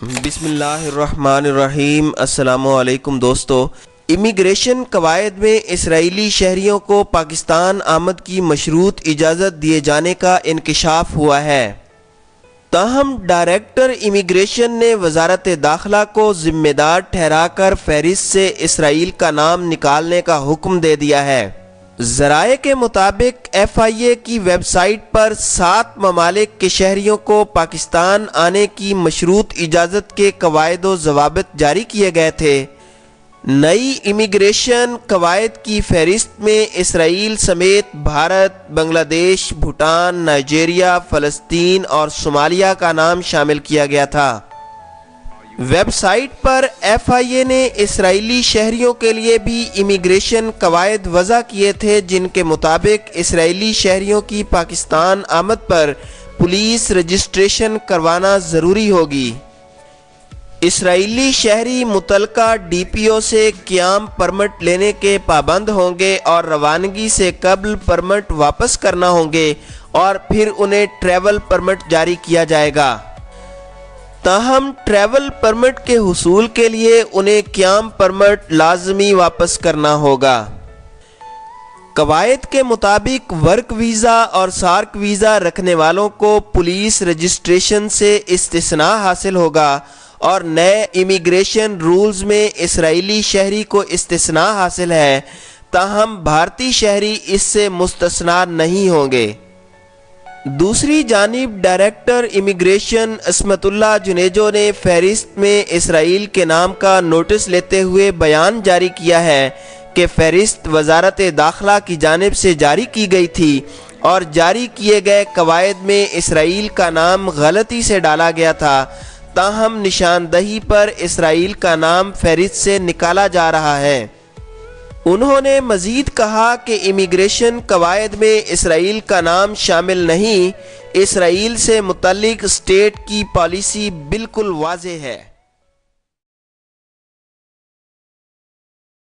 بسم اللہ الرحمن الرحیم۔ السلام علیکم دوستو۔ امیگریشن قواعد میں اسرائیلی شہریوں کو پاکستان آمد کی مشروط اجازت دیے جانے کا انکشاف ہوا ہے، تاہم ڈائریکٹر امیگریشن نے وزارت داخلہ کو ذمہ دار ٹھہرا کر فہرست سے اسرائیل کا نام نکالنے کا حکم دے دیا ہے۔ ذرائع کے مطابق FIA کی ویب سائٹ پر 7 ممالک کے شہریوں کو پاکستان آنے کی مشروط اجازت کے قواعد و ضوابط جاری کیے گئے تھے۔ نئی امیگریشن قواعد کی فہرست میں اسرائیل سمیت بھارت، بنگلہ دیش، بھوٹان، نائجیریا، فلسطین اور صومالیہ کا نام شامل کیا گیا تھا۔ ویب سائٹ پر FIA نے اسرائیلی شہریوں کے لیے بھی امیگریشن قواعد وضع کیے تھے، جن کے مطابق اسرائیلی شہریوں کی پاکستان آمد پر پولیس رجسٹریشن کروانا ضروری ہوگی۔ اسرائیلی شہری متعلقہ DPO سے قیام پرمٹ لینے کے پابند ہوں گے اور روانگی سے قبل پرمٹ واپس کرنا ہوں گے اور پھر انہیں ٹریول پرمٹ جاری کیا جائے گا۔ تاہم ٹریول پرمٹ کے حصول کے لیے انہیں قیام پرمٹ لازمی واپس کرنا ہوگا۔ قواعد کے مطابق ورک ویزا اور سارک ویزا رکھنے والوں کو پولیس رجسٹریشن سے استثناء حاصل ہوگا اور نئے امیگریشن رولز میں اسرائیلی شہری کو استثناء حاصل ہے، تاہم بھارتی شہری اس سے مستثنیٰ نہیں ہوں گے۔ دوسری جانب ڈائریکٹر امیگریشن عصمت اللہ جنیجو نے فہرست میں اسرائیل کے نام کا نوٹس لیتے ہوئے بیان جاری کیا ہے کہ فہرست وزارت داخلہ کی جانب سے جاری کی گئی تھی اور جاری کیے گئے قواعد میں اسرائیل کا نام غلطی سے ڈالا گیا تھا، تاہم نشاندہی پر اسرائیل کا نام فہرست سے نکالا جا رہا ہے۔ انہوں نے مزید کہا کہ امیگریشن قواعد میں اسرائیل کا نام شامل نہیں، اسرائیل سے متعلق اسٹیٹ کی پالیسی بالکل واضح ہے۔